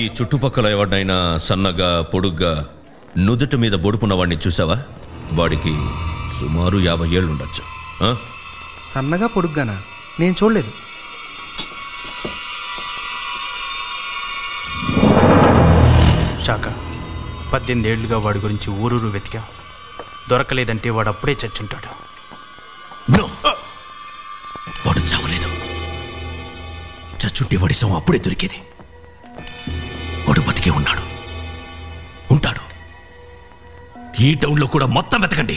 ఈ చుట్టుపక్కల ఎవడైనా సన్నగా పొడుగ్గా నుదుటి మీద బొడుపున్న వాడిని చూసావా? వాడికి సుమారు 50 ఏళ్ళు ఉండొచ్చు. సన్నగా పొడుగ్గానా? నేను చూడలేదు. శాఖ 18 ఏళ్లుగా వాడి గురించి ఊరూరు వెతికా. దొరకలేదంటే వాడు అప్పుడే చచ్చుంటాడు. వాడు చావలేదు. చచ్చుంటే వాడి శవం అప్పుడే దొరికేది. వాడు బతికే ఉన్నాడు, ఉంటాడు. ఈ టౌన్లో కూడా మొత్తం వెతకండి.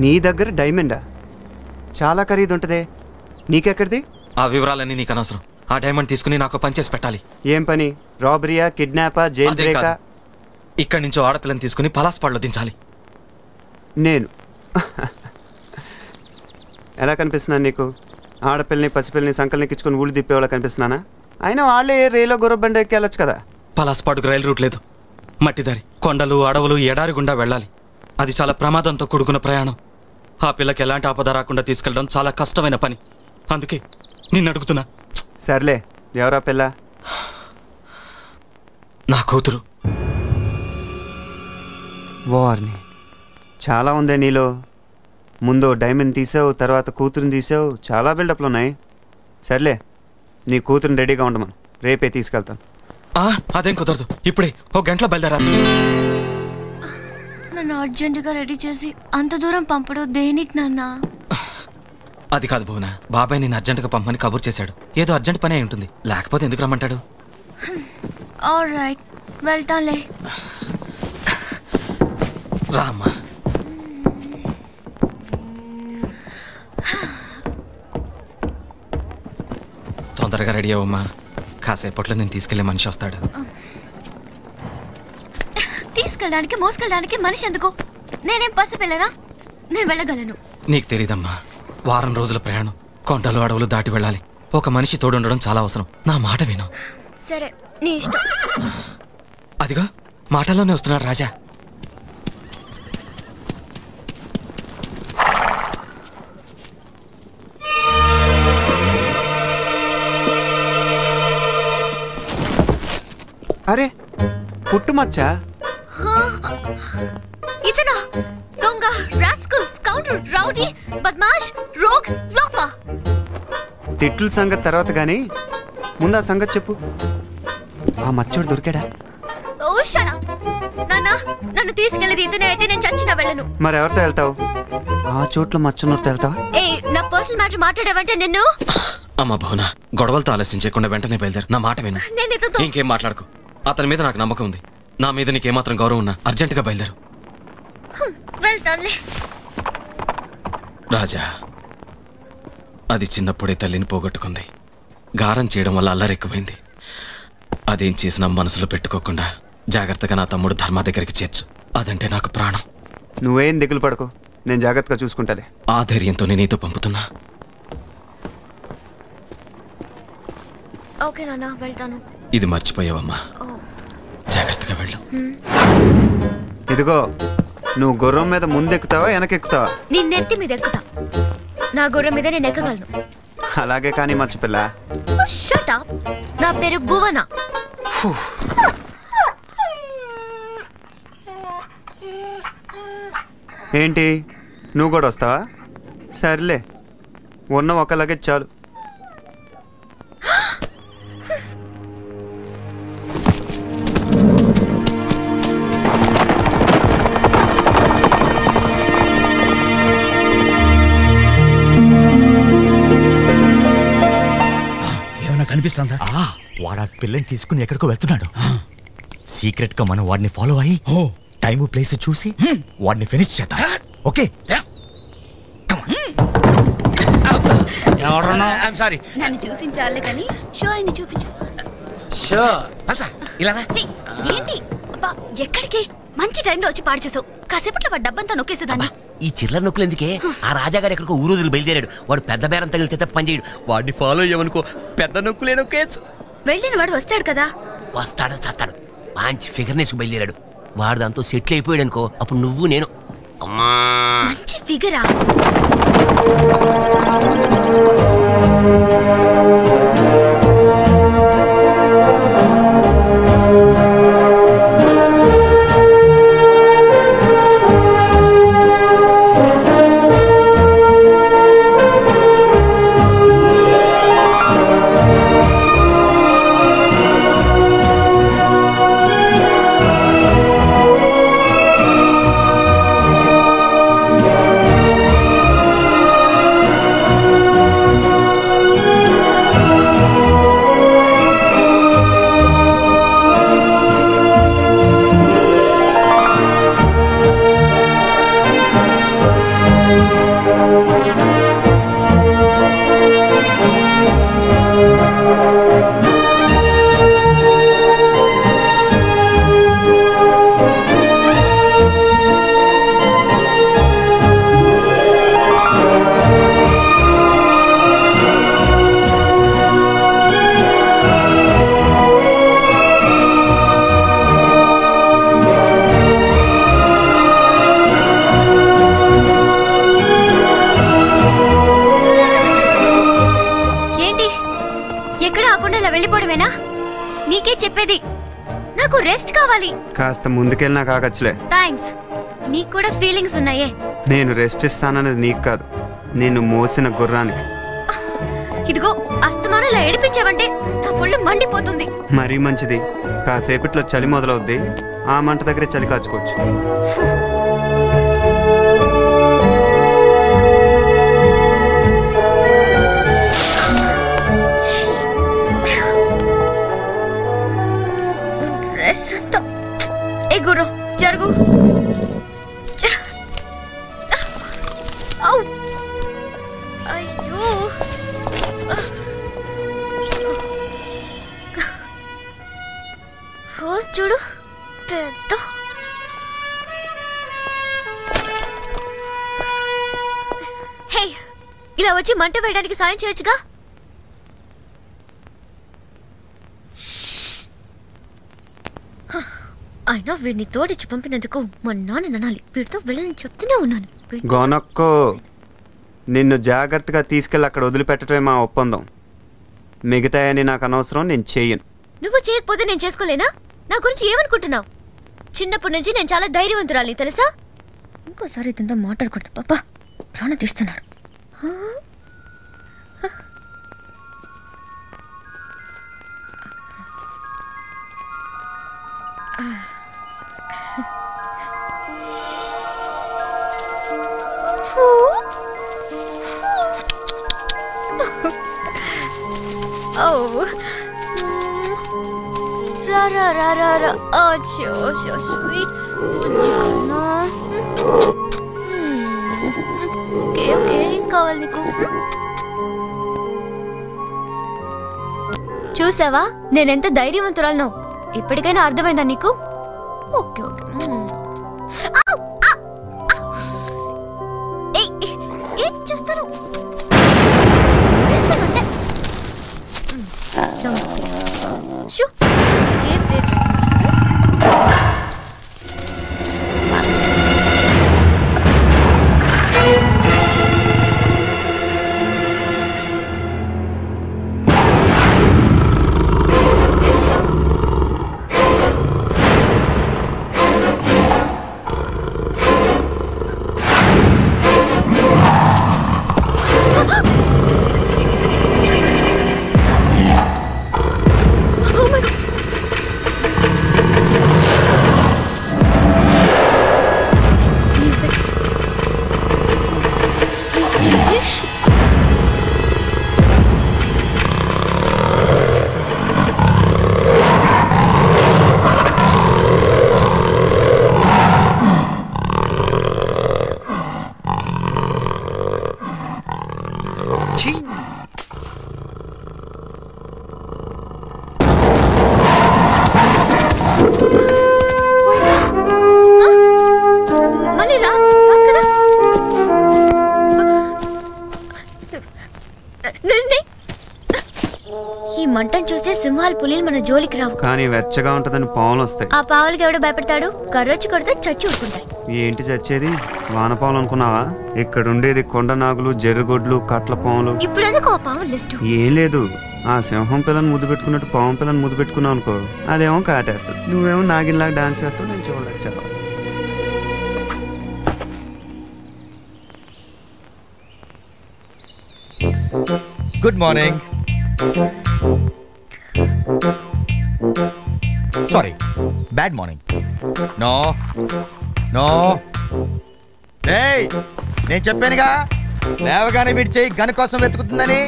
నీ దగ్గర డైమండా? చాలా ఖరీదు ఉంటదే, నీకెక్కడిది? ఆ వివరాలన్నీ నీకు అనవసరం. ఆ డైమండ్ తీసుకుని నాకు పని చేసి పెట్టాలి. ఏం పని? రాబరీయా, కిడ్నాపా, జైల్ బ్రేకా? ఇక్కడి నుంచో ఆడపిల్లని తీసుకుని పలాస్పాడులో దించాలి. నేను ఎలా కనిపిస్తున్నాను నీకు? ఆడపిల్లని పసిపిల్లని సంకలనిక్కించుకుని ఊళ్ళు తిప్పేవాళ్ళ కనిపిస్తున్నానా? అయినా వాళ్ళే రైల్లో గుర్రబండ ఎక్కి వెళ్ళొచ్చు కదా. పలాస్పాడుకు రైలు రూట్ లేదు. మట్టిదారి, కొండలు, అడవులు, ఎడారి గుండా వెళ్ళాలి. అది చాలా ప్రమాదంతో కూడుకున్న ప్రయాణం. ఆ పిల్లకి ఎలాంటి ఆపద రాకుండా తీసుకెళ్ళడం చాలా కష్టమైన పని. అందుకే నిన్ను అడుగుతున్నా. సర్లే, ఎవరా పిల్ల? నా కూతురు. వార్ని చాలా ఉందే నీలో. ముందు డైమండ్ తీసావు, తర్వాత కూతురుని తీసావు. చాలా బిల్డప్లు ఉన్నాయి. సర్లే, నీ కూతురుని రెడీగా ఉండమను, రేపే తీసుకెళ్తాను. అదేం కుదరదు. ఇప్పుడే 1 గంటలో బయలుదేరా. నన్ను అర్జెంటుగా రెడీ చేసి అంత దూరం పంపడం దేనికి నాన్న? అది కాదు భువన, బాబాయ్ నేను అర్జెంటుగా పంపని కబుర్ చేశాడు. ఏదో అర్జెంట్ పని అయి ఉంటుంది, లేకపోతే ఎందుకు రమ్మంటాడు? ఆల్రైట్, వెళ్తాంలే. రామ్మా. తొందరగా రెడీ అవ్వమ్మా. కాసేపట్లో నేను తీసుకెళ్లే మనిషి వస్తాడు. తీసుకెళ్ళడానికి మోసుకెళ్ళడానికి మనిషి ఎందుకు? నేనేం పసిపిల్లనా? నేను వెళ్ళగలను. నీకు తెలీదమ్మా, వారం రోజుల ప్రయాణం, కొండలు అడవులు దాటి వెళ్ళాలి. ఒక మనిషి తోడుండడం చాలా అవసరం. నా మాట విను. సరే, నీ ఇష్టం. అదిగా మాటల్లోనే వస్తున్నాడు రాజా. అరే, పుట్టుమచ్చా? ఇతనా? దొంగ, రాస్కల్, స్కౌండర్, రౌడీ, బద్మాష్, రోగ్, లోఫర్. తిట్లు సంగతి తర్వాత గానీ ముందు ఆ సంగతి చెప్పు. ఆ మచ్చోడు దొరికాడా? ఓ షట్ అప్. నాన్న నన్ను తీసుకెళ్ళేది ఇతనే అయితే నేను చచ్చినా వెళ్ళను. మరి ఎవరితో వెళ్తావు? ఆ చోట్ల మచ్చున్నోరితో వెళ్తావా? ఏ నా పర్సనల్ మ్యాటర్ మాట్లాడావంటే నిన్ను. అమ్మా భవన, గొడవలతో ఆలస్యం చేయకుండా వెంటనే బయలుదేరు. నా మాట విను. నేను ఇతతో ఇంకేం మాట్లాడుకో. అతని మీద నాకు నమ్మకం ఉంది. నా మీద నీకేమాత్రం గౌరవం ఉన్నా అర్జెంటుగా బయలుదేరు. వెళ్తానులే. రాజా, అది చిన్నప్పుడే తల్లిని పోగొట్టుకుంది. గారం చేయడం వల్ల అల్లరెక్కువైంది. అదేం చేసినా మనసులో పెట్టుకోకుండా జాగ్రత్తగా నా తమ్ముడు ధర్మ దగ్గరికి చేర్చు. అదంటే నాకు ప్రాణం. నువ్వేం దిగులు పడకు, నేను జాగ్రత్తగా చూసుకుంటాలే. ఆ ధైర్యంతో నేను నీతో పంపుతున్నా. ఓకే నాన్న, వెళ్తాను. ఇది మర్చిపోయావమ్మా, జాగ్రత్తగా వెళ్ళు. ఇదిగో, నువ్వు గుర్రం మీద ముందెక్కుతావా వెనకెక్కుతావా? నీ నెత్తి మీద ఎక్కుతా. నా గుర్రం మీద నేను ఎక్కగలను. అలాగే కానీ మర్చిపిల్ల. Shut up. నా పేరు భువన. ఏంటి, నువ్వు కూడా వస్తావా? సర్లే, ఉన్న ఒక లగేజ్ చాలు. కనిపిస్తుందా? వాడు ఆ పిల్లని తీసుకుని ఎక్కడికో వెళ్తున్నాడు. సీక్రెట్ గా మనం వాడిని ఫాలో అయ్యి టైము ప్లేస్ చూసి వాడిని ఫినిష్ చేద్దాం. ఓకే, నన్ను చూసించాలే కానీ షో అయింది చూపించు. ఏంటి అబ్బా, ఎక్కడికి? మంచి టైంలో వచ్చి పాడు చేసావు. కాసేపట్లో వాడు డబ్బంతా నొక్కేసేదాన్ని. ఈ చిల్లర నొక్కులు ఎందుకే? ఆ రాజాగారు ఎక్కడికో ఊరోజులు బయలుదేరాడు. వాడు పెద్ద బేరం తగిలితే తప్ప పని చేయడు. వాడిని ఫాలో అయ్యమనుకో, పెద్ద నొక్కులే నొక్కేయచ్చు. వెళ్ళిన వాడు వస్తాడు కదా. వస్తాడు, చస్తాడు. మంచి ఫిగర్ నేసుకు బయలుదేరాడు. వాడు దాంతో సెటిల్ అయిపోయాడు అనుకో, అప్పుడు నువ్వు నేను. మంచి ఫిగరా? నీకే చెప్పేది, నాకు రెస్ట్ కావాలి. కాస్త ముందుకెళ్ళినా కాగచ్చులే. థాంక్స్. నీకు కూడా ఫీలింగ్స్ ఉన్నాయే. నేను రెస్ట్ ఇస్తానన్నది నీకు కాదు, నేను మోసిన గుర్రానికి. ఇదిగో, అస్తమానం ఇలా ఏడిపించావంటే నా ఒళ్ళు మండిపోతుంది. మరీ మంచిది. కాసేపట్లో చలి మొదలవుద్ది. ఆ మంట దగ్గరే చలి కాచుకోవచ్చు. గురు జరుగు. అయ్యో, ఫస్ట్ చూడు పెద్ద. హే, ఇలా వచ్చి మంట వేయడానికి సాయం చేయొచ్చుగా. అయినా వీడిని తోడిచ్చి పంపినందుకు మా నాన్న ననాలి. వీడితో వెళ్ళని చెప్తూనే ఉన్నాను. గోనక్కో, నిన్ను జాగ్రత్తగా తీసుకెళ్ళి అక్కడ వదిలిపెట్టడమే మా ఒప్పందం. మిగతాయని నాకు అనవసరం, నేను చెయ్యను. నువ్వు చేయకపోతే నేను చేసుకోలేనా? నా గురించి ఏమనుకుంటున్నావు? చిన్నప్పటి నుంచి నేను చాలా ధైర్యవంతురాలి తెలుసా. ఇంకోసారి ఇదంతా మాట్లాడకూడదు పాపా, ప్రాణం తీస్తున్నాడు. Oh. Ra. Oh, so sweet. Okay. ఏం కావాలి నీకు? చూసావా నేనెంత ధైర్యవంతురాలను? ఇప్పటికైనా అర్థమైందా నీకు? ఓకే. ఏం చేస్తారు? ఈ మంటను చూస్తే సింహాలు పులిలు మన జోలికి రావు, కానీ వెచ్చగా ఉంటదని పావులు వస్తాయి. ఆ పావులకి ఎవడో భయపడతాడు? కర్రొచ్చి కొడితే చచ్చి ఊరుకుంటాయి. ఏంటి చచ్చేది? వానపావులు అనుకున్నావా? ఇక్కడ ఉండేది కొండ నాగులు, జర్రిగొడ్లు, కట్ల పాములు. ఇప్పుడు ఎందుకు ఆ పావుల లిస్ట్? ఏం లేదు, ఆ సింహం పిల్లని ముద్దు పెట్టుకున్నట్టు పాము పిల్లని ముద్దు పెట్టుకున్నావు అనుకో, అదేమో కాటేస్తుంది. నువ్వేమో నాగిన్లాగా డాన్స్ చేస్తావు, నేను చూడలేక చాలా. Good morning. Sorry, bad morning. No no, ఏయ్ నేను చెప్పానుగా లేవగానే వీడి చెయ్యి గన్ కోసం వెతుకుతుందని.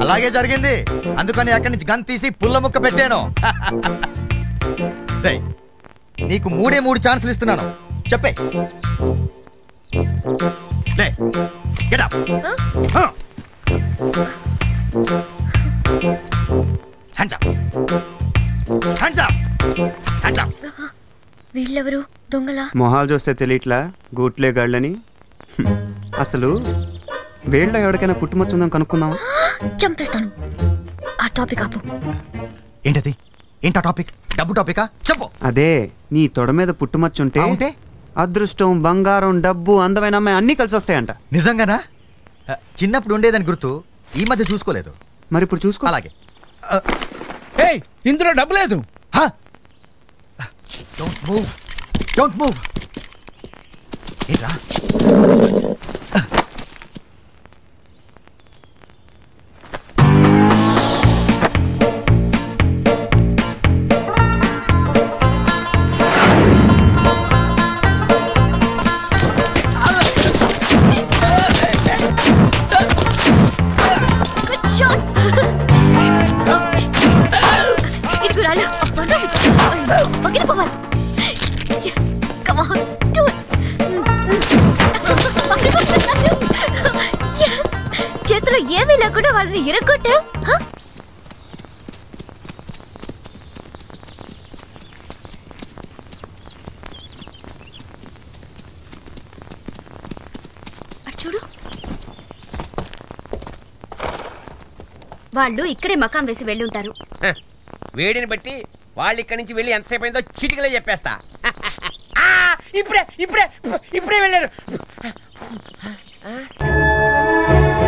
అలాగే జరిగింది. అందుకని అక్కడి నుంచి గన్ తీసి పుల్ల ముక్క పెట్టాను. రేయ్, నీకు 3 ఛాన్సులు ఇస్తున్నాను, చెప్పే. లే, get up. Hands up, hands up, hands up. వీళ్ళెవరు? దొంగలా? మొహాలు చూస్తే తెలియట్లా గూట్లే గాళ్ళని. అసలు వీళ్ళ ఎవరికైనా పుట్టుమచ్చుందని కనుక్కుందాం. చంపేస్తాను. ఆ టాపిక్ ఆపు. ఏంటది? ఏంటా టాపిక్? డబ్బు టాపికా? చెప్పు. అదే, నీ తొడ మీద పుట్టుమచ్చుంటే ఉంటే అదృష్టం, బంగారం, డబ్బు, అందమైన అమ్మాయి అన్నీ కలిసి వస్తాయంట. నిజంగానా? చిన్నప్పుడు ఉండేదని గుర్తు, ఈ మధ్య చూసుకోలేదు. మరి ఇప్పుడు చూసుకో. అలాగే. ఇందులో డబ్బు లేదు. Don't move, don't move. ఏంట్రా? చేతిలో ఏమీ లేకుండా వాళ్ళని ఇరగొట్టా. చూడు, వాళ్ళు ఇక్కడే మకాం వేసి వెళ్ళుంటారు. వేడిని బట్టి వాళ్ళు ఇక్కడి నుంచి వెళ్ళి ఎంతసేపు అయిందో చిటికలే చెప్పేస్తా. ఇప్పుడే ఇప్పుడే ఇప్పుడే వెళ్ళారు.